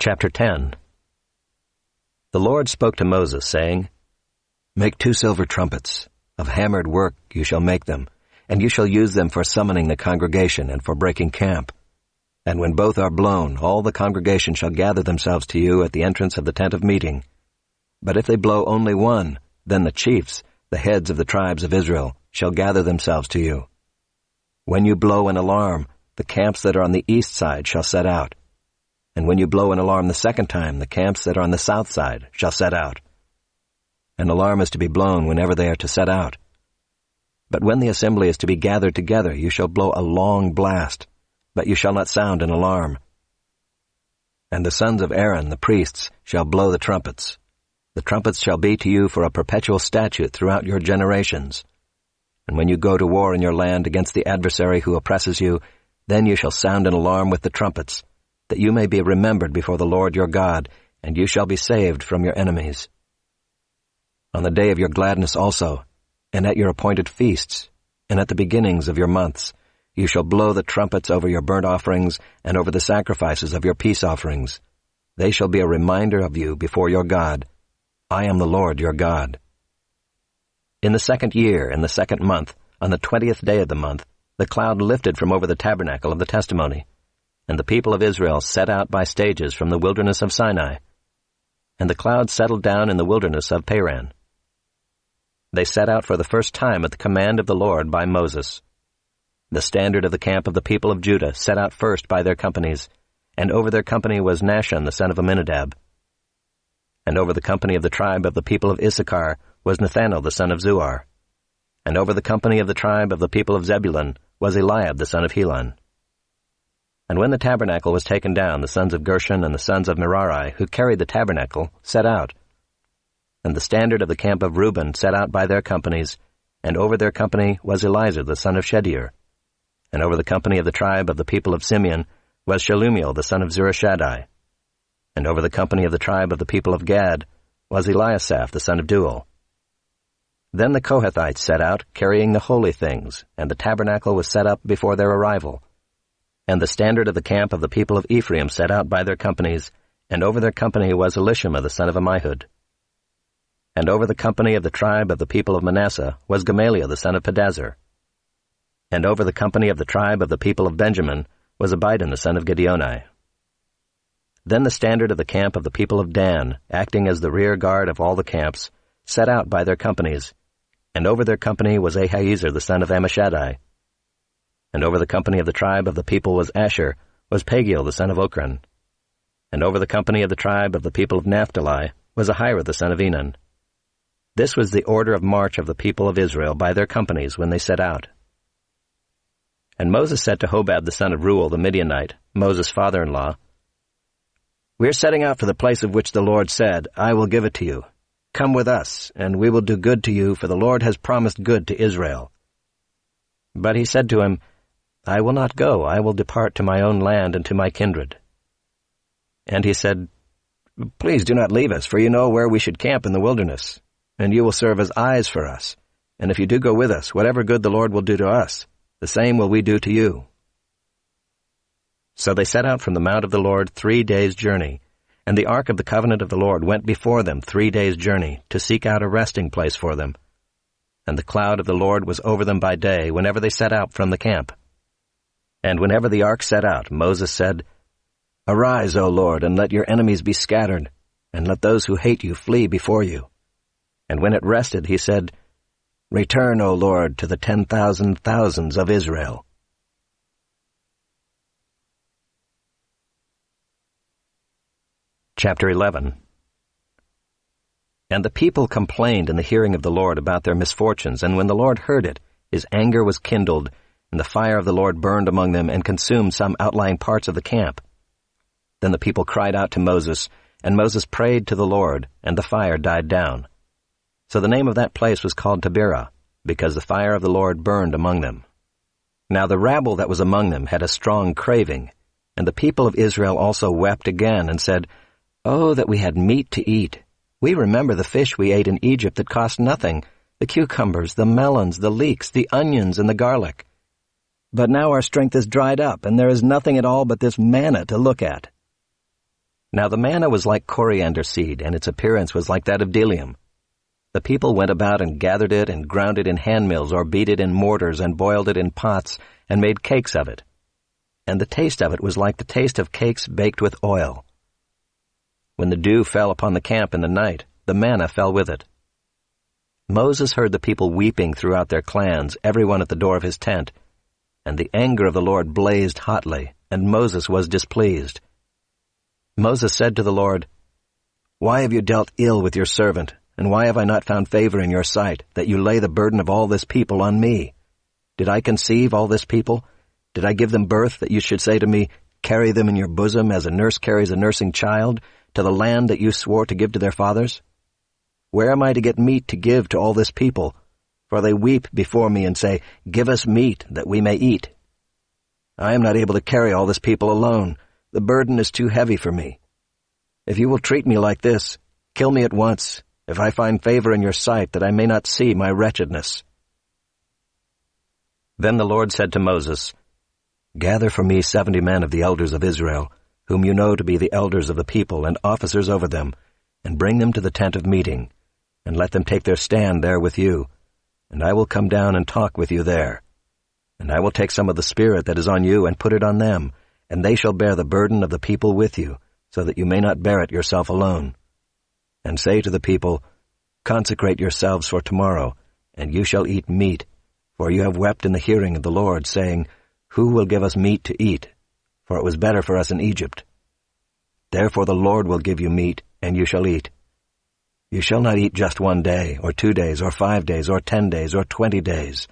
Chapter 10. The Lord spoke to Moses, saying, Make 2 silver trumpets. Of hammered work you shall make them, and you shall use them for summoning the congregation and for breaking camp. And when both are blown, all the congregation shall gather themselves to you at the entrance of the tent of meeting. But if they blow only one, then the chiefs, the heads of the tribes of Israel, shall gather themselves to you. When you blow an alarm, the camps that are on the east side shall set out. And when you blow an alarm the second time, the camps that are on the south side shall set out. An alarm is to be blown whenever they are to set out. But when the assembly is to be gathered together, you shall blow a long blast, but you shall not sound an alarm. And the sons of Aaron, the priests, shall blow the trumpets. The trumpets shall be to you for a perpetual statute throughout your generations. And when you go to war in your land against the adversary who oppresses you, then you shall sound an alarm with the trumpets, that you may be remembered before the Lord your God, and you shall be saved from your enemies. On the day of your gladness also, and at your appointed feasts, and at the beginnings of your months, you shall blow the trumpets over your burnt offerings and over the sacrifices of your peace offerings. They shall be a reminder of you before your God. I am the Lord your God. In the 2nd year, in the 2nd month, on the 20th day of the month, the cloud lifted from over the tabernacle of the testimony, and the people of Israel set out by stages from the wilderness of Sinai. And the cloud settled down in the wilderness of Paran. They set out for the first time at the command of the Lord by Moses. The standard of the camp of the people of Judah set out first by their companies, and over their company was Nahshon the son of Amminadab. And over the company of the tribe of the people of Issachar was Nathanael the son of Zuar. And over the company of the tribe of the people of Zebulun was Eliab the son of Helon. And when the tabernacle was taken down, the sons of Gershon and the sons of Merari, who carried the tabernacle, set out. And the standard of the camp of Reuben set out by their companies, and over their company was Elizur the son of Shedeur. And over the company of the tribe of the people of Simeon was Shelumiel the son of Zurishaddai. And over the company of the tribe of the people of Gad was Eliasaph the son of Deuel. Then the Kohathites set out, carrying the holy things, and the tabernacle was set up before their arrival. And the standard of the camp of the people of Ephraim set out by their companies, and over their company was Elishama the son of Ammihud. And over the company of the tribe of the people of Manasseh was Gamaliel the son of Pedazur. And over the company of the tribe of the people of Benjamin was Abidan the son of Gideoni. Then the standard of the camp of the people of Dan, acting as the rear guard of all the camps, set out by their companies, and over their company was Ahiezer the son of Ammishaddai. And over the company of the tribe of the people was Asher, was Pagiel the son of Ochran. And over the company of the tribe of the people of Naphtali was Ahira the son of Enan. This was the order of march of the people of Israel by their companies when they set out. And Moses said to Hobab the son of Reuel the Midianite, Moses' father-in-law, We are setting out for the place of which the Lord said, I will give it to you. Come with us, and we will do good to you, for the Lord has promised good to Israel. But he said to him, I will not go, I will depart to my own land and to my kindred. And he said, Please do not leave us, for you know where we should camp in the wilderness, and you will serve as eyes for us. And if you do go with us, whatever good the Lord will do to us, the same will we do to you. So they set out from the mount of the Lord 3 days' journey, and the ark of the covenant of the Lord went before them 3 days' journey, to seek out a resting place for them. And the cloud of the Lord was over them by day, whenever they set out from the camp. And whenever the ark set out, Moses said, Arise, O Lord, and let your enemies be scattered, and let those who hate you flee before you. And when it rested, he said, Return, O Lord, to the 10,000 thousands of Israel. Chapter 11. And the people complained in the hearing of the Lord about their misfortunes, and when the Lord heard it, his anger was kindled, and the fire of the Lord burned among them and consumed some outlying parts of the camp. Then the people cried out to Moses, and Moses prayed to the Lord, and the fire died down. So the name of that place was called Taberah, because the fire of the Lord burned among them. Now the rabble that was among them had a strong craving, and the people of Israel also wept again, and said, Oh, that we had meat to eat! We remember the fish we ate in Egypt that cost nothing, the cucumbers, the melons, the leeks, the onions, and the garlic. But now our strength is dried up, and there is nothing at all but this manna to look at. Now the manna was like coriander seed, and its appearance was like that of bdellium. The people went about and gathered it and ground it in handmills or beat it in mortars and boiled it in pots and made cakes of it. And the taste of it was like the taste of cakes baked with oil. When the dew fell upon the camp in the night, the manna fell with it. Moses heard the people weeping throughout their clans, everyone at the door of his tent. And the anger of the Lord blazed hotly, and Moses was displeased. Moses said to the Lord, "Why have you dealt ill with your servant, and why have I not found favor in your sight, that you lay the burden of all this people on me? Did I conceive all this people? Did I give them birth, that you should say to me, 'Carry them in your bosom as a nurse carries a nursing child, to the land that you swore to give to their fathers? Where am I to get meat to give to all this people? For they weep before me and say, 'Give us meat, that we may eat.' I am not able to carry all this people alone. The burden is too heavy for me. If you will treat me like this, kill me at once, if I find favor in your sight, that I may not see my wretchedness." Then the Lord said to Moses, "Gather for me 70 men of the elders of Israel, whom you know to be the elders of the people and officers over them, and bring them to the tent of meeting, and let them take their stand there with you, and I will come down and talk with you there. And I will take some of the Spirit that is on you and put it on them, and they shall bear the burden of the people with you, so that you may not bear it yourself alone. And say to the people, 'Consecrate yourselves for tomorrow, and you shall eat meat, for you have wept in the hearing of the Lord, saying, Who will give us meat to eat? For it was better for us in Egypt. Therefore the Lord will give you meat, and you shall eat. You shall not eat just 1 day, or 2 days, or 5 days, or 10 days, or 20 days,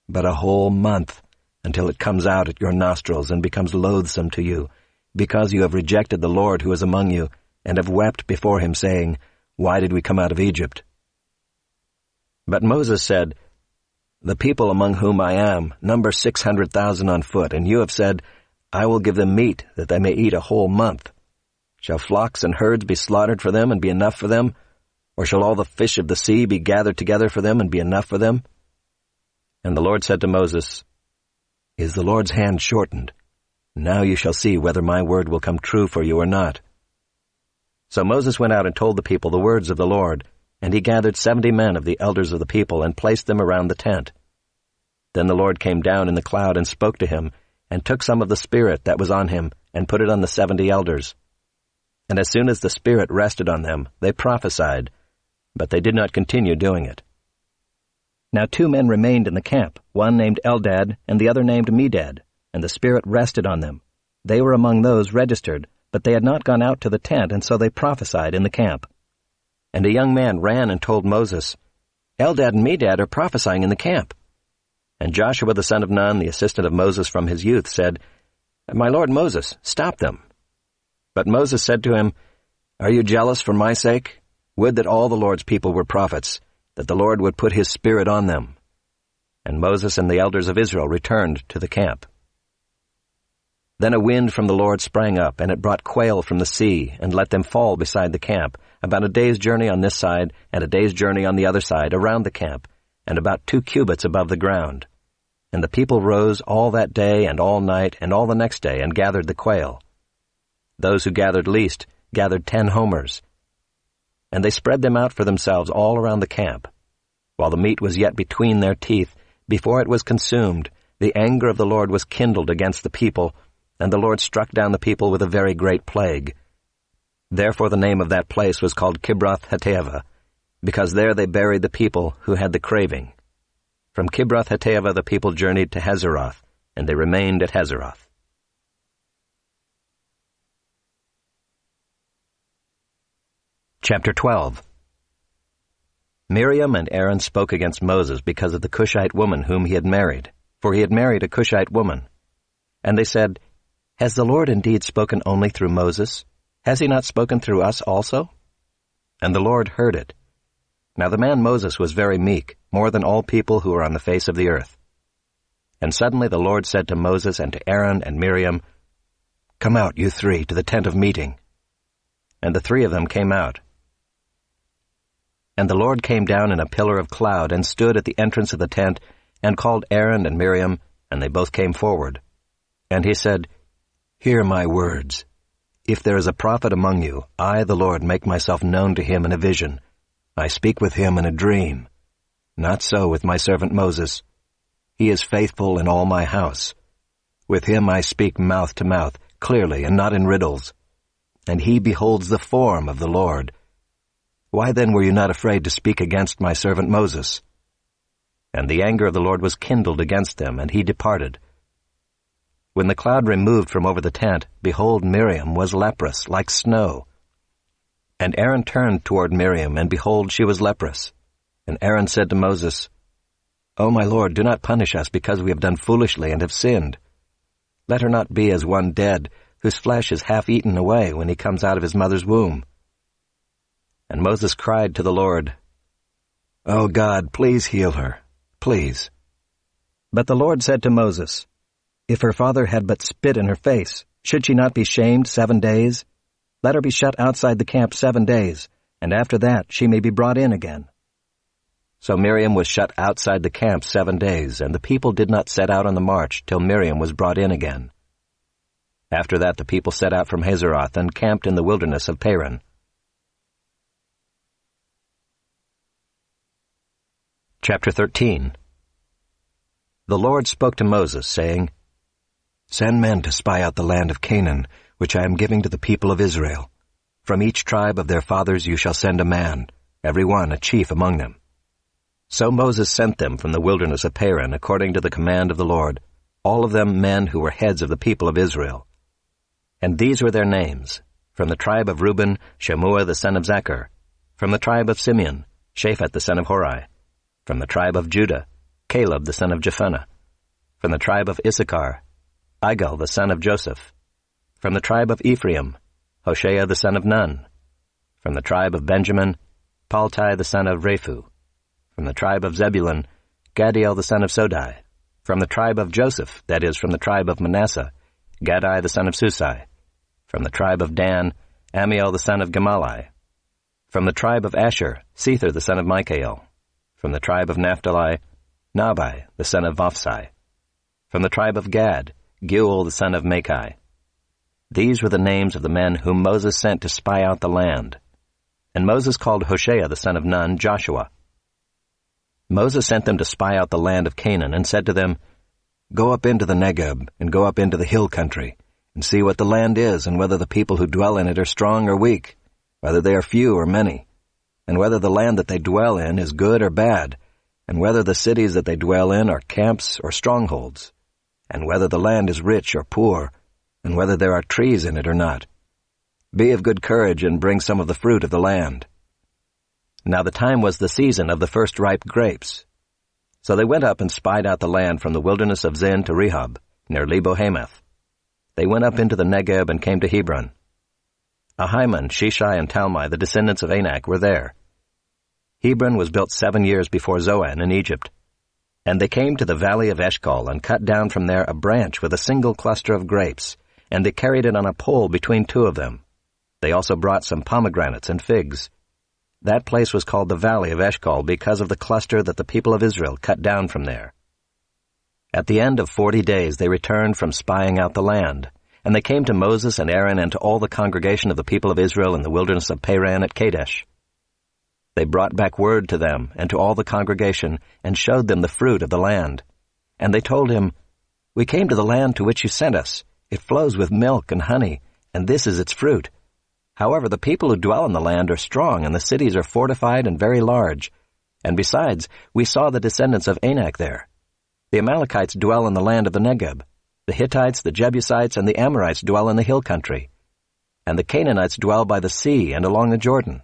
but a whole month, until it comes out at your nostrils and becomes loathsome to you, because you have rejected the Lord who is among you, and have wept before him, saying, Why did we come out of Egypt?' But Moses said, 'The people among whom I am number 600,000 on foot, and you have said, I will give them meat, that they may eat a whole month. Shall flocks and herds be slaughtered for them and be enough for them? Or shall all the fish of the sea be gathered together for them and be enough for them?' And the Lord said to Moses, 'Is the Lord's hand shortened? Now you shall see whether my word will come true for you or not.' So Moses went out and told the people the words of the Lord, and he gathered 70 men of the elders of the people and placed them around the tent. Then the Lord came down in the cloud and spoke to him, and took some of the Spirit that was on him, and put it on the 70 elders. And as soon as the Spirit rested on them, they prophesied, but they did not continue doing it. Now 2 men remained in the camp, one named Eldad and the other named Medad, and the Spirit rested on them. They were among those registered, but they had not gone out to the tent, and so they prophesied in the camp. And a young man ran and told Moses, "Eldad and Medad are prophesying in the camp." And Joshua the son of Nun, the assistant of Moses from his youth, said, "My lord Moses, stop them." But Moses said to him, "Are you jealous for my sake? Would that all the Lord's people were prophets, that the Lord would put his Spirit on them." And Moses and the elders of Israel returned to the camp. Then a wind from the Lord sprang up, and it brought quail from the sea, and let them fall beside the camp, about a day's journey on this side, and a day's journey on the other side, around the camp, and about 2 cubits above the ground. And the people rose all that day and all night and all the next day, and gathered the quail. Those who gathered least gathered 10 homers. And they spread them out for themselves all around the camp. While the meat was yet between their teeth, before it was consumed, the anger of the Lord was kindled against the people, and the Lord struck down the people with a very great plague. Therefore the name of that place was called Kibroth-Hattaavah, because there they buried the people who had the craving. From Kibroth-Hattaavah the people journeyed to Hazeroth, and they remained at Hazeroth. Chapter 12. Miriam and Aaron spoke against Moses because of the Cushite woman whom he had married, for he had married a Cushite woman. And they said, "Has the Lord indeed spoken only through Moses? Has he not spoken through us also?" And the Lord heard it. Now the man Moses was very meek, more than all people who are on the face of the earth. And suddenly the Lord said to Moses and to Aaron and Miriam, "Come out, you 3, to the tent of meeting." And the 3 of them came out. And the Lord came down in a pillar of cloud and stood at the entrance of the tent and called Aaron and Miriam, and they both came forward. And he said, "Hear my words. If there is a prophet among you, I, the Lord, make myself known to him in a vision. I speak with him in a dream. Not so with my servant Moses. He is faithful in all my house. With him I speak mouth to mouth, clearly and not in riddles. And he beholds the form of the Lord. Why then were you not afraid to speak against my servant Moses? And the anger of the Lord was kindled against them, and he departed. When the cloud removed from over the tent, behold, Miriam was leprous, like snow. And Aaron turned toward Miriam, and behold, she was leprous. And Aaron said to Moses, O my Lord, do not punish us because we have done foolishly and have sinned. Let her not be as one dead, whose flesh is half eaten away when he comes out of his mother's womb. And Moses cried to the Lord, O God, please heal her, please. But the Lord said to Moses, If her father had but spit in her face, should she not be shamed 7 days? Let her be shut outside the camp 7 days, and after that she may be brought in again. So Miriam was shut outside the camp 7 days, and the people did not set out on the march till Miriam was brought in again. After that the people set out from Hazeroth and camped in the wilderness of Paran. Chapter 13. The Lord spoke to Moses, saying, Send men to spy out the land of Canaan, which I am giving to the people of Israel. From each tribe of their fathers you shall send a man, every one a chief among them. So Moses sent them from the wilderness of Paran according to the command of the Lord, all of them men who were heads of the people of Israel. And these were their names: from the tribe of Reuben, Shammua the son of Zachar; from the tribe of Simeon, Shaphat the son of Hori; from the tribe of Judah, Caleb the son of Jephunneh; from the tribe of Issachar, Igal the son of Joseph; from the tribe of Ephraim, Hoshea the son of Nun; from the tribe of Benjamin, Paltai the son of Raphu; from the tribe of Zebulun, Gadiel the son of Sodai; from the tribe of Joseph, that is, from the tribe of Manasseh, Gadai the son of Susai; from the tribe of Dan, Amiel the son of Gemalli; from the tribe of Asher, Sether the son of Michael; from the tribe of Naphtali, Nabai the son of Vophsi; from the tribe of Gad, Geuel the son of Machai. These were the names of the men whom Moses sent to spy out the land. And Moses called Hoshea the son of Nun Joshua. Moses sent them to spy out the land of Canaan, and said to them, Go up into the Negeb, and go up into the hill country, and see what the land is, and whether the people who dwell in it are strong or weak, whether they are few or many, and whether the land that they dwell in is good or bad, and whether the cities that they dwell in are camps or strongholds, and whether the land is rich or poor, and whether there are trees in it or not. Be of good courage, and bring some of the fruit of the land. Now the time was the season of the first ripe grapes. So they went up and spied out the land from the wilderness of Zin to Rehob, near Lebo-Hamath. They went up into the Negeb and came to Hebron. Ahiman, Shishai, and Talmai, the descendants of Anak, were there. Hebron was built 7 years before Zoan in Egypt. And they came to the valley of Eshcol, and cut down from there a branch with a single cluster of grapes, and they carried it on a pole between 2 of them. They also brought some pomegranates and figs. That place was called the valley of Eshcol because of the cluster that the people of Israel cut down from there. At the end of 40 days they returned from spying out the land, and they came to Moses and Aaron and to all the congregation of the people of Israel in the wilderness of Paran at Kadesh. They brought back word to them and to all the congregation, and showed them the fruit of the land. And they told him, We came to the land to which you sent us. It flows with milk and honey, and this is its fruit. However, the people who dwell in the land are strong, and the cities are fortified and very large. And besides, we saw the descendants of Anak there. The Amalekites dwell in the land of the Negeb. The Hittites, the Jebusites, and the Amorites dwell in the hill country. And the Canaanites dwell by the sea and along the Jordan.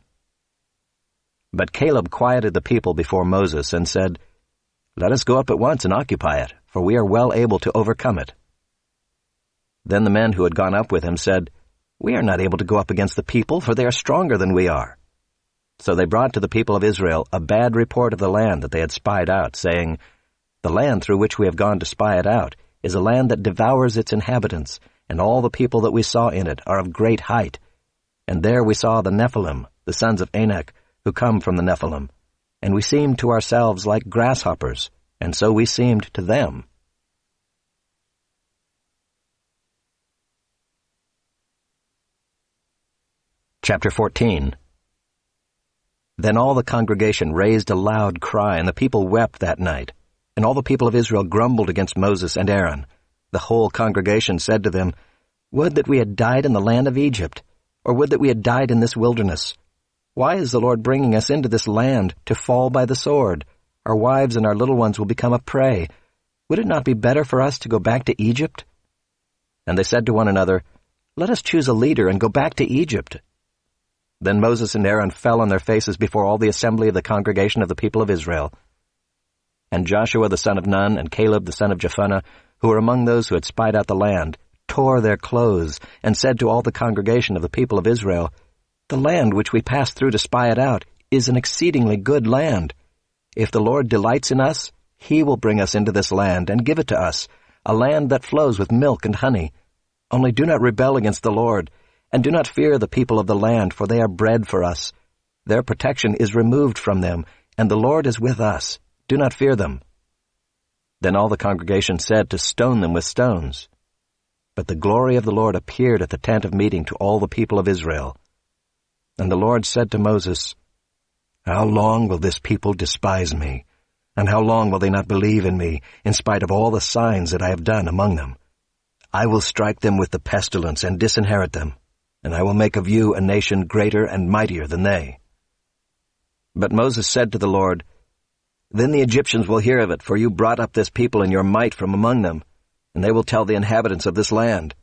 But Caleb quieted the people before Moses and said, Let us go up at once and occupy it, for we are well able to overcome it. Then the men who had gone up with him said, We are not able to go up against the people, for they are stronger than we are. So they brought to the people of Israel a bad report of the land that they had spied out, saying, The land through which we have gone to spy it out is a land that devours its inhabitants, and all the people that we saw in it are of great height. And there we saw the Nephilim, the sons of Anak, who come from the Nephilim, and we seemed to ourselves like grasshoppers, and so we seemed to them. Chapter 14. Then all the congregation raised a loud cry, and the people wept that night. And all the people of Israel grumbled against Moses and Aaron. The whole congregation said to them, "Would that we had died in the land of Egypt, or would that we had died in this wilderness. Why is the Lord bringing us into this land to fall by the sword? Our wives and our little ones will become a prey. Would it not be better for us to go back to Egypt?" And they said to one another, "Let us choose a leader and go back to Egypt." Then Moses and Aaron fell on their faces before all the assembly of the congregation of the people of Israel. And Joshua the son of Nun and Caleb the son of Jephunneh, who were among those who had spied out the land, tore their clothes, and said to all the congregation of the people of Israel, "The land which we passed through to spy it out is an exceedingly good land. If the Lord delights in us, He will bring us into this land and give it to us, a land that flows with milk and honey. Only do not rebel against the Lord, and do not fear the people of the land, for they are bread for us. Their protection is removed from them, and the Lord is with us. Do not fear them." Then all the congregation said to stone them with stones. But the glory of the Lord appeared at the tent of meeting to all the people of Israel. And the Lord said to Moses, "How long will this people despise me? And how long will they not believe in me, in spite of all the signs that I have done among them? I will strike them with the pestilence and disinherit them, and I will make of you a nation greater and mightier than they." But Moses said to the Lord, "Then the Egyptians will hear of it, for you brought up this people in your might from among them, and they will tell the inhabitants of this land.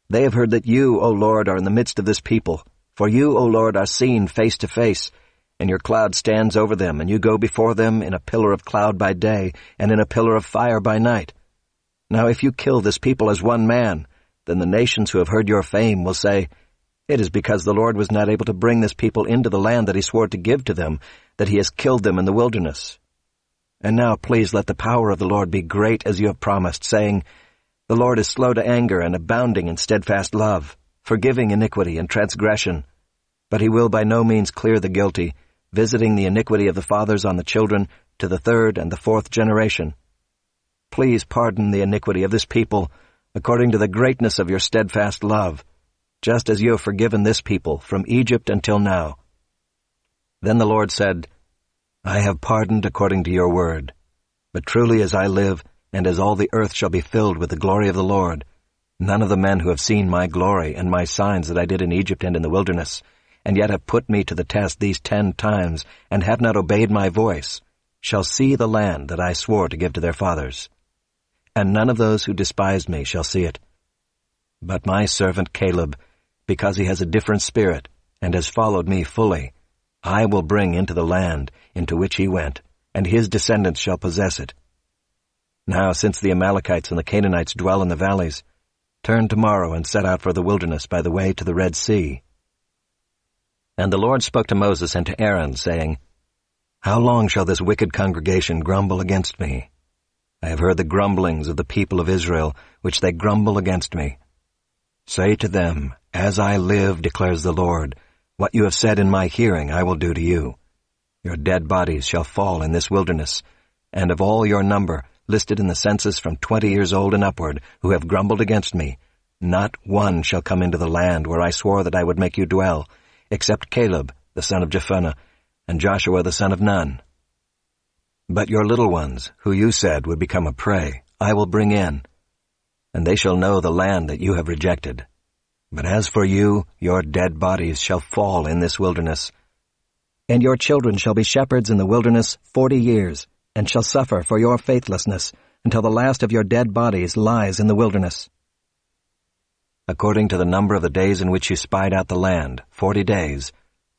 They have heard that you, O Lord, are in the midst of this people, for you, O Lord, are seen face to face, and your cloud stands over them, and you go before them in a pillar of cloud by day, and in a pillar of fire by night. Now if you kill this people as one man, then the nations who have heard your fame will say, 'It is because the Lord was not able to bring this people into the land that He swore to give to them, that He has killed them in the wilderness.' And now please let the power of the Lord be great as you have promised, saying, 'The Lord is slow to anger and abounding in steadfast love, forgiving iniquity and transgression. But He will by no means clear the guilty, visiting the iniquity of the fathers on the children to the third and the fourth generation. Please pardon the iniquity of this people, according to the greatness of your steadfast love, just as you have forgiven this people from Egypt until now.' Then the Lord said, 'I have pardoned according to your word. But truly as I live, and as all the earth shall be filled with the glory of the Lord, none of the men who have seen my glory and my signs that I did in Egypt and in the wilderness, and yet have put me to the test these 10 times, and have not obeyed my voice, shall see the land that I swore to give to their fathers. And none of those who despised me shall see it. But my servant Caleb, because he has a different spirit, and has followed me fully, I will bring into the land into which he went, and his descendants shall possess it. Now since the Amalekites and the Canaanites dwell in the valleys, turn tomorrow and set out for the wilderness by the way to the Red Sea." And the Lord spoke to Moses and to Aaron, saying, "How long shall this wicked congregation grumble against me? I have heard the grumblings of the people of Israel, which they grumble against me. Say to them, 'As I live, declares the Lord, what you have said in my hearing I will do to you. Your dead bodies shall fall in this wilderness, and of all your number, listed in the census from 20 years old and upward, who have grumbled against me, not one shall come into the land where I swore that I would make you dwell, except Caleb, the son of Jephunneh, and Joshua the son of Nun. But your little ones, who you said would become a prey, I will bring in, and they shall know the land that you have rejected. But as for you, your dead bodies shall fall in this wilderness. And your children shall be shepherds in the wilderness 40 years, and shall suffer for your faithlessness, until the last of your dead bodies lies in the wilderness. According to the number of the days in which you spied out the land, 40 days,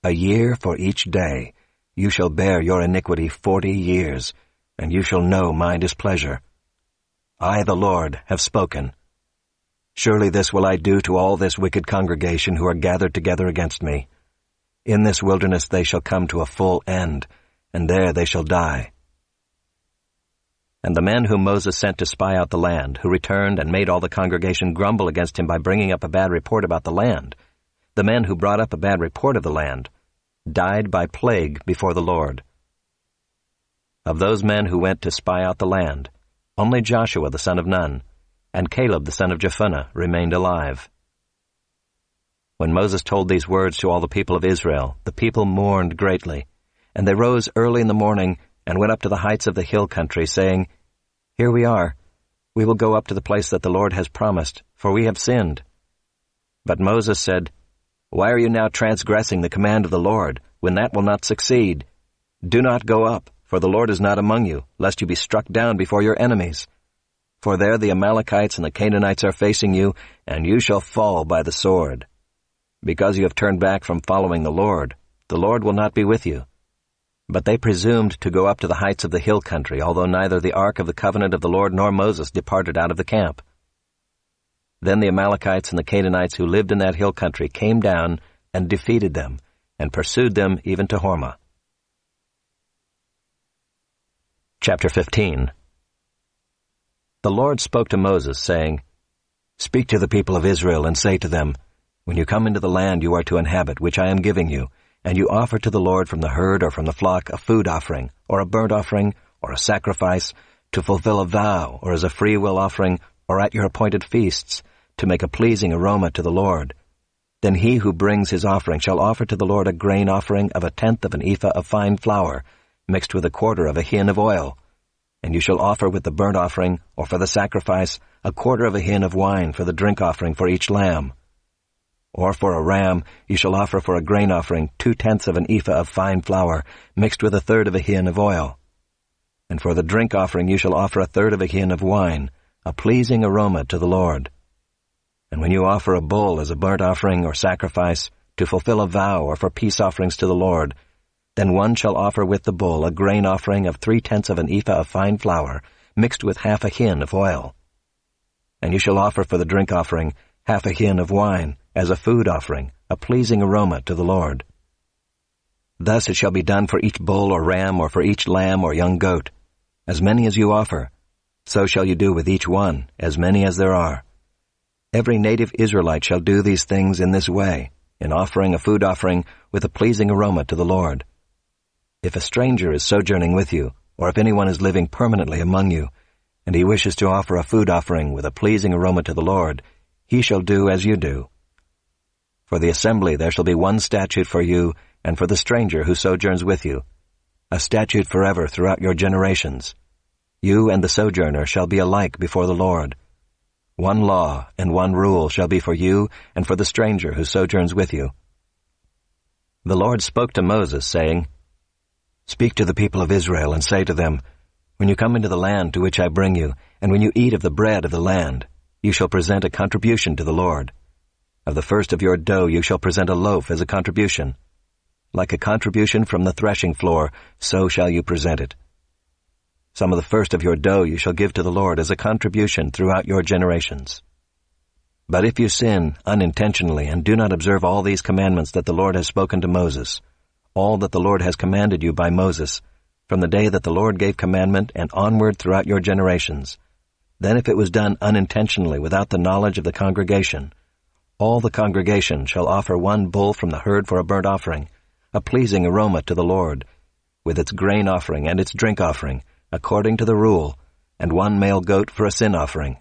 a year for each day, you shall bear your iniquity 40 years, and you shall know my displeasure. I, the Lord, have spoken. Surely this will I do to all this wicked congregation who are gathered together against me. In this wilderness they shall come to a full end, and there they shall die." And the men whom Moses sent to spy out the land, who returned and made all the congregation grumble against him by bringing up a bad report about the land, the men who brought up a bad report of the land, died by plague before the Lord. Of those men who went to spy out the land, only Joshua the son of Nun and Caleb the son of Jephunneh remained alive. When Moses told these words to all the people of Israel, the people mourned greatly. And they rose early in the morning and went up to the heights of the hill country, saying, Here we are. We will go up to the place that the Lord has promised, for we have sinned. But Moses said, Why are you now transgressing the command of the Lord, when that will not succeed? Do not go up, for the Lord is not among you, lest you be struck down before your enemies. For there the Amalekites and the Canaanites are facing you, and you shall fall by the sword. Because you have turned back from following the Lord will not be with you. But they presumed to go up to the heights of the hill country, although neither the ark of the covenant of the Lord nor Moses departed out of the camp. Then the Amalekites and the Canaanites who lived in that hill country came down and defeated them, and pursued them even to Hormah. Chapter 15. The Lord spoke to Moses, saying, Speak to the people of Israel, and say to them, When you come into the land you are to inhabit, which I am giving you, and you offer to the Lord from the herd or from the flock a food offering, or a burnt offering, or a sacrifice, to fulfill a vow, or as a freewill offering, or at your appointed feasts, to make a pleasing aroma to the Lord, then he who brings his offering shall offer to the Lord a grain offering of 1/10 of an ephah of fine flour, mixed with 1/4 of a hin of oil. And you shall offer with the burnt offering, or for the sacrifice, 1/4 of a hin of wine for the drink offering for each lamb. Or for a ram you shall offer for a grain offering 2/10 of an ephah of fine flour, mixed with 1/3 of a hin of oil. And for the drink offering you shall offer 1/3 of a hin of wine, a pleasing aroma to the Lord. And when you offer a bull as a burnt offering or sacrifice, to fulfill a vow or for peace offerings to the Lord, then one shall offer with the bull a grain offering of 3/10 of an ephah of fine flour, mixed with 1/2 a hin of oil. And you shall offer for the drink offering 1/2 a hin of wine, as a food offering, a pleasing aroma to the Lord. Thus it shall be done for each bull or ram, or for each lamb or young goat. As many as you offer, so shall you do with each one, as many as there are. Every native Israelite shall do these things in this way, in offering a food offering with a pleasing aroma to the Lord. If a stranger is sojourning with you, or if anyone is living permanently among you, and he wishes to offer a food offering with a pleasing aroma to the Lord, he shall do as you do. For the assembly there shall be one statute for you, and for the stranger who sojourns with you, a statute forever throughout your generations. You and the sojourner shall be alike before the Lord. One law and one rule shall be for you and for the stranger who sojourns with you. The Lord spoke to Moses, saying, Speak to the people of Israel, and say to them, When you come into the land to which I bring you, and when you eat of the bread of the land, you shall present a contribution to the Lord. Of the first of your dough you shall present a loaf as a contribution. Like a contribution from the threshing floor, so shall you present it. Some of the first of your dough you shall give to the Lord as a contribution throughout your generations. But if you sin unintentionally and do not observe all these commandments that the Lord has spoken to Moses, all that the Lord has commanded you by Moses, from the day that the Lord gave commandment and onward throughout your generations, then if it was done unintentionally without the knowledge of the congregation, all the congregation shall offer one bull from the herd for a burnt offering, a pleasing aroma to the Lord, with its grain offering and its drink offering, according to the rule, and one male goat for a sin offering.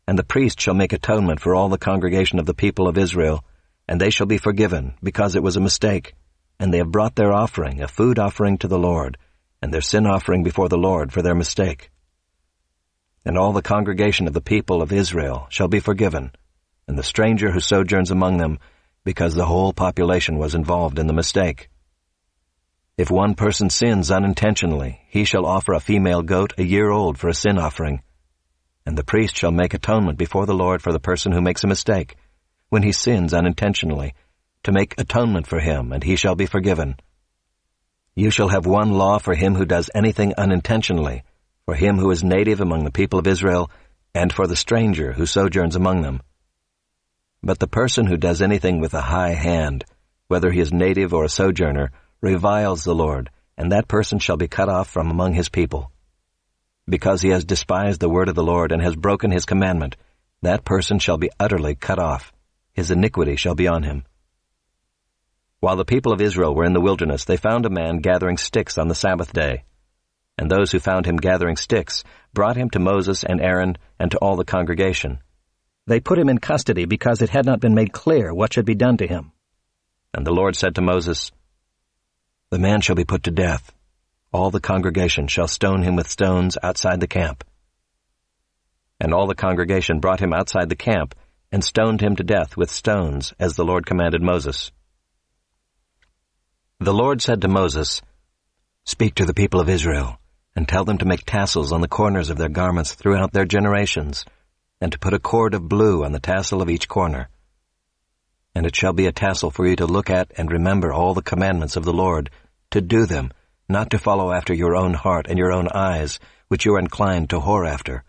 And the priest shall make atonement for all the congregation of the people of Israel, and they shall be forgiven, because it was a mistake, and they have brought their offering, a food offering to the Lord, and their sin offering before the Lord for their mistake. And all the congregation of the people of Israel shall be forgiven, and the stranger who sojourns among them, because the whole population was involved in the mistake. If one person sins unintentionally, he shall offer a female goat a year old for a sin offering, and the priest shall make atonement before the Lord for the person who makes a mistake, when he sins unintentionally, to make atonement for him, and he shall be forgiven. You shall have one law for him who does anything unintentionally, for him who is native among the people of Israel, and for the stranger who sojourns among them. But the person who does anything with a high hand, whether he is native or a sojourner, reviles the Lord, and that person shall be cut off from among his people. Because he has despised the word of the Lord and has broken his commandment, that person shall be utterly cut off. His iniquity shall be on him. While the people of Israel were in the wilderness, they found a man gathering sticks on the Sabbath day. And those who found him gathering sticks brought him to Moses and Aaron and to all the congregation. They put him in custody because it had not been made clear what should be done to him. And the Lord said to Moses, "The man shall be put to death. All the congregation shall stone him with stones outside the camp." And all the congregation brought him outside the camp and stoned him to death with stones, as the Lord commanded Moses. The Lord said to Moses, "Speak to the people of Israel, and tell them to make tassels on the corners of their garments throughout their generations, and to put a cord of blue on the tassel of each corner. And it shall be a tassel for you to look at and remember all the commandments of the Lord, to do them, not to follow after your own heart and your own eyes, which you are inclined to whore after.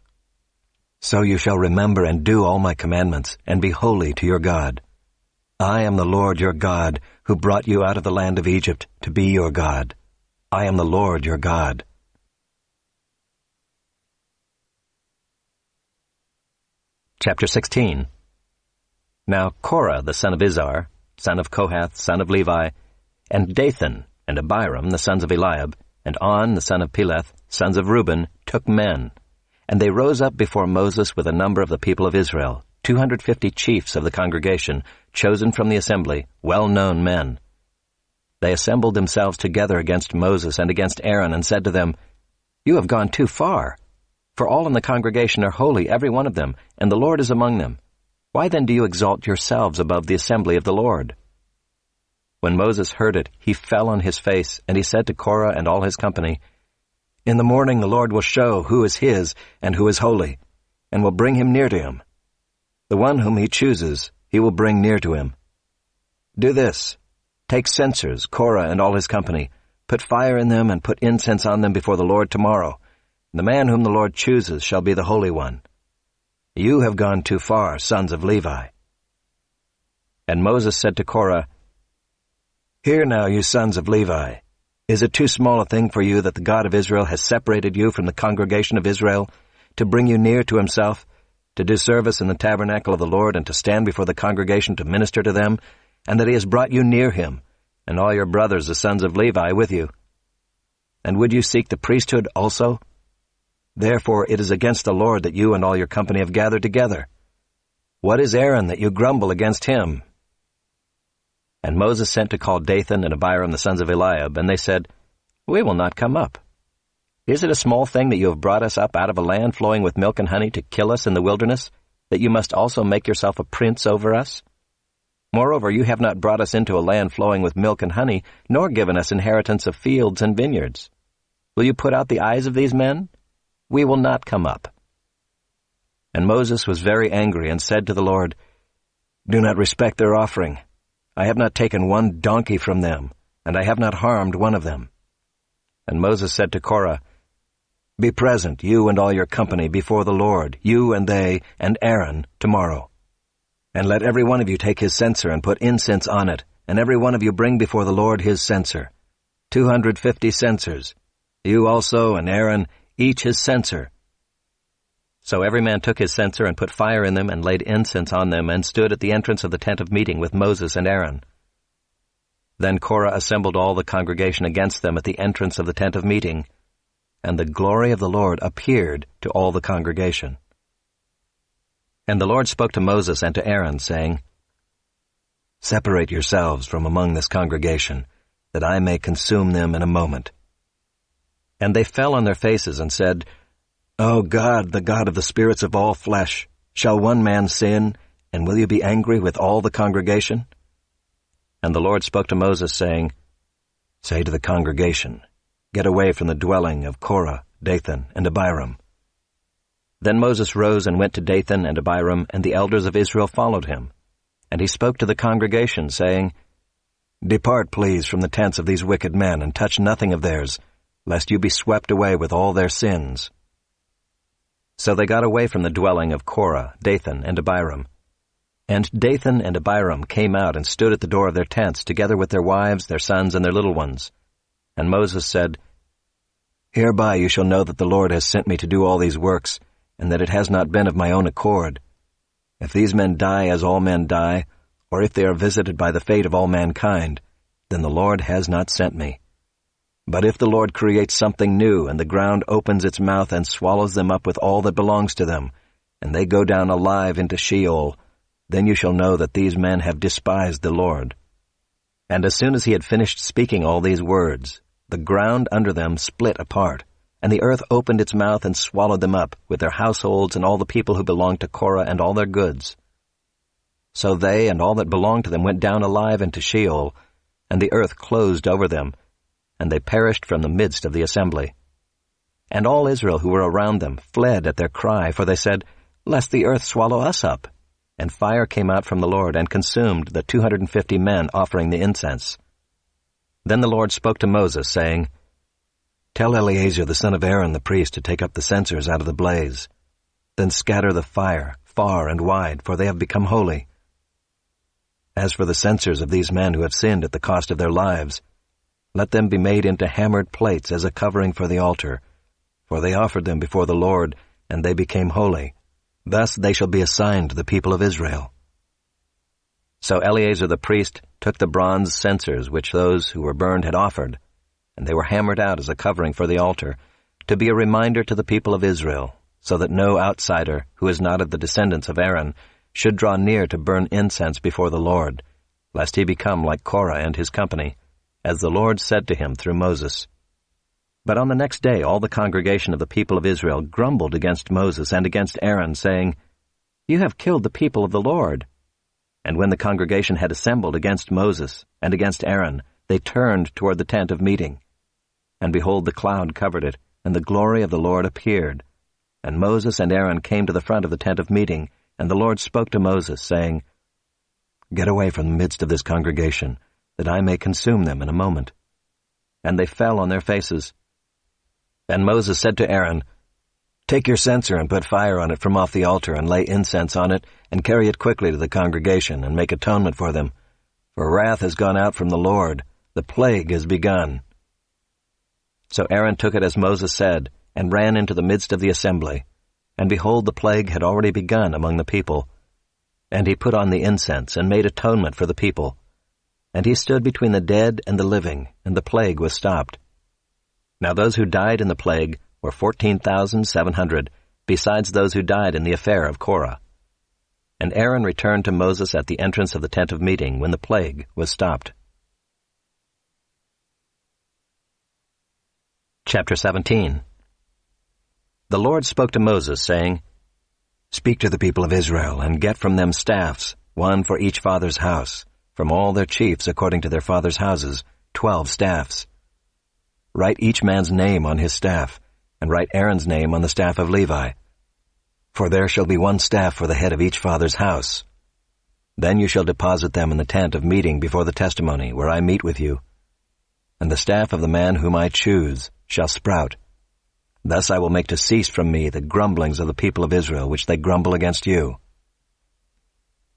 So you shall remember and do all my commandments, and be holy to your God. I am the Lord your God, who brought you out of the land of Egypt to be your God. I am the Lord your God." Chapter 16. Now Korah the son of Izhar, son of Kohath, son of Levi, and Dathan and Abiram the sons of Eliab, and On the son of Peleth, sons of Reuben, took men. And they rose up before Moses with a number of the people of Israel, 250 chiefs of the congregation, chosen from the assembly, well-known men. They assembled themselves together against Moses and against Aaron, and said to them, "You have gone too far. For all in the congregation are holy, every one of them, and the Lord is among them. Why then do you exalt yourselves above the assembly of the Lord?" When Moses heard it, he fell on his face, and he said to Korah and all his company, "In the morning the Lord will show who is his and who is holy, and will bring him near to him. The one whom he chooses, he will bring near to him. Do this: take censers, Korah and all his company, put fire in them and put incense on them before the Lord tomorrow. The man whom the Lord chooses shall be the Holy One. You have gone too far, sons of Levi." And Moses said to Korah, "Hear now, you sons of Levi. Is it too small a thing for you that the God of Israel has separated you from the congregation of Israel, to bring you near to himself, to do service in the tabernacle of the Lord, and to stand before the congregation to minister to them, and that he has brought you near him, and all your brothers the sons of Levi with you? And would you seek the priesthood also? Therefore it is against the Lord that you and all your company have gathered together. What is Aaron that you grumble against him?" And Moses sent to call Dathan and Abiram the sons of Eliab, and they said, "We will not come up. Is it a small thing that you have brought us up out of a land flowing with milk and honey to kill us in the wilderness, that you must also make yourself a prince over us? Moreover, you have not brought us into a land flowing with milk and honey, nor given us inheritance of fields and vineyards. Will you put out the eyes of these men? We will not come up." And Moses was very angry and said to the Lord, "Do not respect their offering. I have not taken one donkey from them, and I have not harmed one of them." And Moses said to Korah, "Be present, you and all your company, before the Lord, you and they, and Aaron, tomorrow. And let every one of you take his censer and put incense on it, and every one of you bring before the Lord his censer, 250 censers, you also and Aaron, each his censer." So every man took his censer and put fire in them and laid incense on them and stood at the entrance of the tent of meeting with Moses and Aaron. Then Korah assembled all the congregation against them at the entrance of the tent of meeting, and the glory of the Lord appeared to all the congregation. And the Lord spoke to Moses and to Aaron, saying, "Separate yourselves from among this congregation, that I may consume them in a moment." And they fell on their faces and said, "O God, the God of the spirits of all flesh, shall one man sin, and will you be angry with all the congregation?" And the Lord spoke to Moses, saying, "Say to the congregation, get away from the dwelling of Korah, Dathan, and Abiram." Then Moses rose and went to Dathan and Abiram, and the elders of Israel followed him. And he spoke to the congregation, saying, "Depart, please, from the tents of these wicked men, and touch nothing of theirs, lest you be swept away with all their sins." So they got away from the dwelling of Korah, Dathan, and Abiram. And Dathan and Abiram came out and stood at the door of their tents, together with their wives, their sons, and their little ones. And Moses said, "Hereby you shall know that the Lord has sent me to do all these works, and that it has not been of my own accord. If these men die as all men die, or if they are visited by the fate of all mankind, then the Lord has not sent me. But if the Lord creates something new, and the ground opens its mouth and swallows them up with all that belongs to them, and they go down alive into Sheol, then you shall know that these men have despised the Lord." And as soon as he had finished speaking all these words, the ground under them split apart, and the earth opened its mouth and swallowed them up, with their households and all the people who belonged to Korah and all their goods. So they and all that belonged to them went down alive into Sheol, and the earth closed over them, and they perished from the midst of the assembly. And all Israel who were around them fled at their cry, for they said, "Lest the earth swallow us up." And fire came out from the Lord and consumed the 250 men offering the incense. Then the Lord spoke to Moses, saying, "Tell Eleazar the son of Aaron the priest to take up the censers out of the blaze. Then scatter the fire far and wide, for they have become holy. As for the censers of these men who have sinned at the cost of their lives, let them be made into hammered plates as a covering for the altar, for they offered them before the Lord, and they became holy. Thus they shall be assigned to the people of Israel." So Eleazar the priest took the bronze censers which those who were burned had offered, and they were hammered out as a covering for the altar, to be a reminder to the people of Israel, so that no outsider who is not of the descendants of Aaron should draw near to burn incense before the Lord, lest he become like Korah and his company, as the Lord said to him through Moses. But on the next day all the congregation of the people of Israel grumbled against Moses and against Aaron, saying, "You have killed the people of the Lord." And when the congregation had assembled against Moses and against Aaron, they turned toward the tent of meeting. And behold, the cloud covered it, and the glory of the Lord appeared. And Moses and Aaron came to the front of the tent of meeting, and the Lord spoke to Moses, saying, "Get away from the midst of this congregation, that I may consume them in a moment." And they fell on their faces. And Moses said to Aaron, "Take your censer and put fire on it from off the altar, and lay incense on it, and carry it quickly to the congregation, and make atonement for them. For wrath has gone out from the Lord, the plague has begun." So Aaron took it as Moses said, and ran into the midst of the assembly. And behold, the plague had already begun among the people. And he put on the incense, and made atonement for the people. And he stood between the dead and the living, and the plague was stopped. Now those who died in the plague were 14,700, besides those who died in the affair of Korah. And Aaron returned to Moses at the entrance of the tent of meeting when the plague was stopped. Chapter 17. The Lord spoke to Moses, saying, "Speak to the people of Israel, and get from them staffs, one for each father's house, from all their chiefs according to their fathers' houses, 12 staffs. Write each man's name on his staff, and write Aaron's name on the staff of Levi. For there shall be one staff for the head of each father's house. Then you shall deposit them in the tent of meeting before the testimony, where I meet with you. And the staff of the man whom I choose shall sprout. Thus I will make to cease from me the grumblings of the people of Israel, which they grumble against you."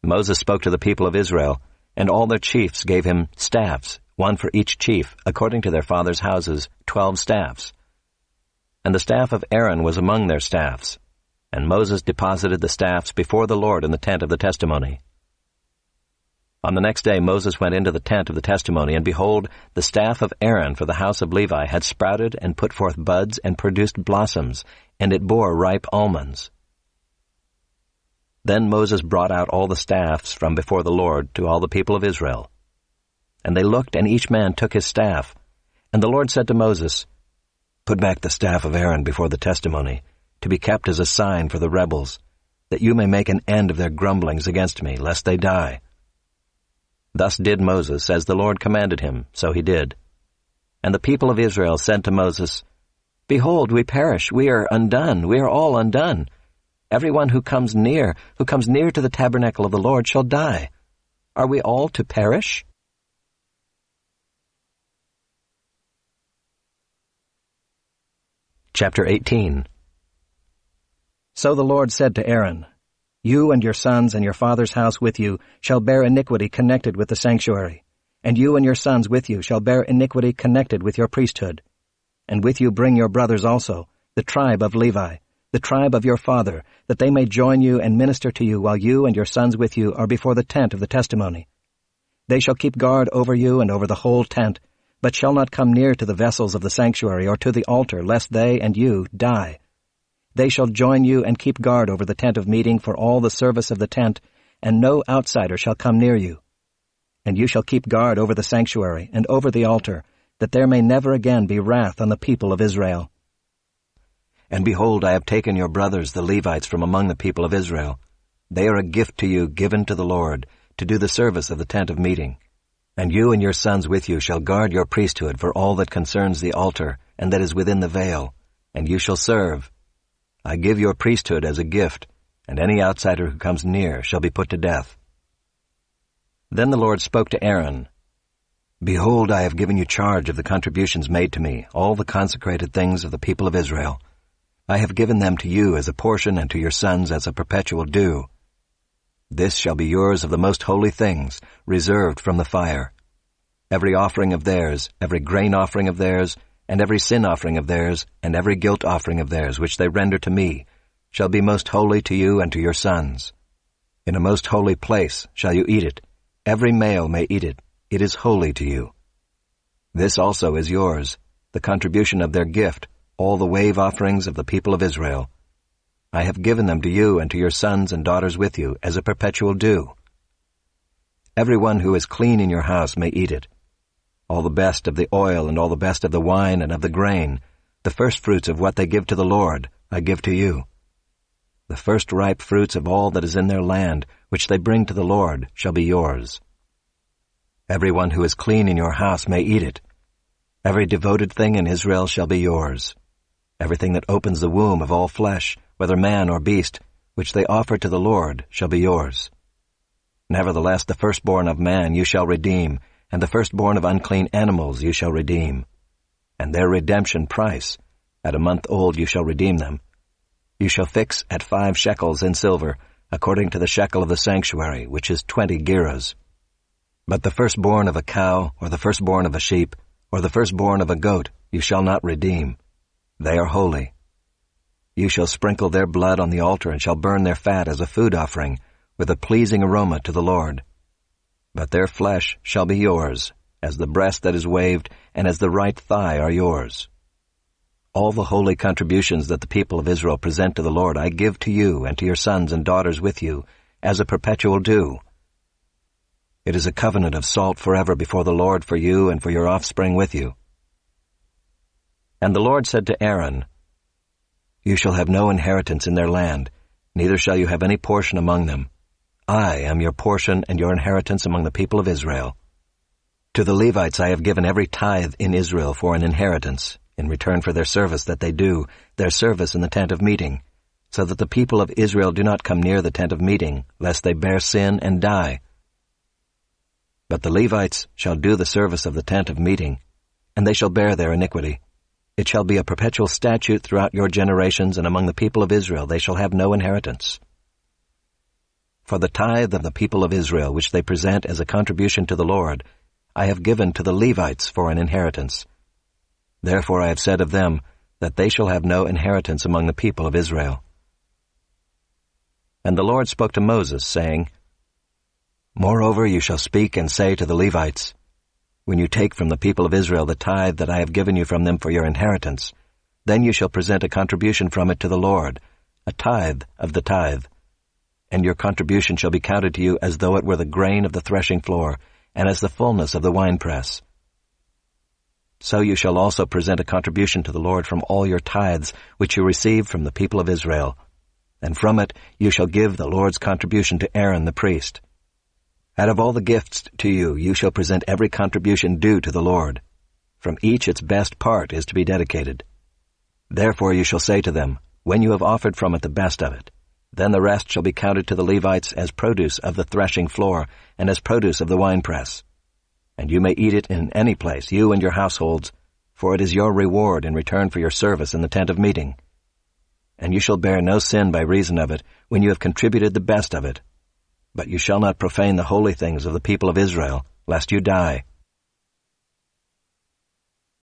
Moses spoke to the people of Israel, and all their chiefs gave him staffs, one for each chief, according to their fathers' houses, 12 staffs. And the staff of Aaron was among their staffs. And Moses deposited the staffs before the Lord in the tent of the testimony. On the next day Moses went into the tent of the testimony, and behold, the staff of Aaron for the house of Levi had sprouted and put forth buds and produced blossoms, and it bore ripe almonds. Then Moses brought out all the staffs from before the Lord to all the people of Israel. And they looked, and each man took his staff. And the Lord said to Moses, "Put back the staff of Aaron before the testimony, to be kept as a sign for the rebels, that you may make an end of their grumblings against me, lest they die." Thus did Moses, as the Lord commanded him, so he did. And the people of Israel said to Moses, "Behold, we perish, we are undone, we are all undone. Everyone who comes near to the tabernacle of the Lord shall die. Are we all to perish?" Chapter 18. So the Lord said to Aaron, "You and your sons and your father's house with you shall bear iniquity connected with the sanctuary, and you and your sons with you shall bear iniquity connected with your priesthood. And with you bring your brothers also, the tribe of Levi, the tribe of your father, that they may join you and minister to you while you and your sons with you are before the tent of the testimony. They shall keep guard over you and over the whole tent, but shall not come near to the vessels of the sanctuary or to the altar, lest they and you die. They shall join you and keep guard over the tent of meeting for all the service of the tent, and no outsider shall come near you. And you shall keep guard over the sanctuary and over the altar, that there may never again be wrath on the people of Israel. And behold, I have taken your brothers the Levites from among the people of Israel. They are a gift to you given to the Lord, to do the service of the tent of meeting. And you and your sons with you shall guard your priesthood for all that concerns the altar, and that is within the veil, and you shall serve. I give your priesthood as a gift, and any outsider who comes near shall be put to death. Then the Lord spoke to Aaron, Behold, I have given you charge of the contributions made to me, all the consecrated things of the people of Israel. I have given them to you as a portion and to your sons as a perpetual due. This shall be yours of the most holy things, reserved from the fire. Every offering of theirs, every grain offering of theirs, and every sin offering of theirs, and every guilt offering of theirs, which they render to me, shall be most holy to you and to your sons. In a most holy place shall you eat it. Every male may eat it. It is holy to you. This also is yours, the contribution of their gift, all the wave offerings of the people of Israel. I have given them to you and to your sons and daughters with you as a perpetual due. Everyone who is clean in your house may eat it. All the best of the oil and all the best of the wine and of the grain, the first fruits of what they give to the Lord, I give to you. The first ripe fruits of all that is in their land, which they bring to the Lord, shall be yours. Everyone who is clean in your house may eat it. Every devoted thing in Israel shall be yours. Everything that opens the womb of all flesh, whether man or beast, which they offer to the Lord, shall be yours. Nevertheless, the firstborn of man you shall redeem, and the firstborn of unclean animals you shall redeem. And their redemption price, at a month old you shall redeem them. You shall fix at 5 shekels in silver, according to the shekel of the sanctuary, which is 20 gerahs. But the firstborn of a cow, or the firstborn of a sheep, or the firstborn of a goat, you shall not redeem. They are holy. You shall sprinkle their blood on the altar and shall burn their fat as a food offering, with a pleasing aroma to the Lord. But their flesh shall be yours, as the breast that is waved, and as the right thigh are yours. All the holy contributions that the people of Israel present to the Lord I give to you and to your sons and daughters with you, as a perpetual due. It is a covenant of salt forever before the Lord for you and for your offspring with you. And the Lord said to Aaron, You shall have no inheritance in their land, neither shall you have any portion among them. I am your portion and your inheritance among the people of Israel. To the Levites I have given every tithe in Israel for an inheritance, in return for their service that they do, their service in the tent of meeting, so that the people of Israel do not come near the tent of meeting, lest they bear sin and die. But the Levites shall do the service of the tent of meeting, and they shall bear their iniquity. It shall be a perpetual statute throughout your generations, and among the people of Israel they shall have no inheritance. For the tithe of the people of Israel, which they present as a contribution to the Lord, I have given to the Levites for an inheritance. Therefore I have said of them, that they shall have no inheritance among the people of Israel. And the Lord spoke to Moses, saying, Moreover you shall speak and say to the Levites, When you take from the people of Israel the tithe that I have given you from them for your inheritance, then you shall present a contribution from it to the Lord, a tithe of the tithe. And your contribution shall be counted to you as though it were the grain of the threshing floor, and as the fullness of the winepress. So you shall also present a contribution to the Lord from all your tithes which you receive from the people of Israel, and from it you shall give the Lord's contribution to Aaron the priest. Out of all the gifts to you, you shall present every contribution due to the Lord. From each its best part is to be dedicated. Therefore you shall say to them, When you have offered from it the best of it, then the rest shall be counted to the Levites as produce of the threshing floor, and as produce of the winepress. And you may eat it in any place, you and your households, for it is your reward in return for your service in the tent of meeting. And you shall bear no sin by reason of it, when you have contributed the best of it. But you shall not profane the holy things of the people of Israel, lest you die.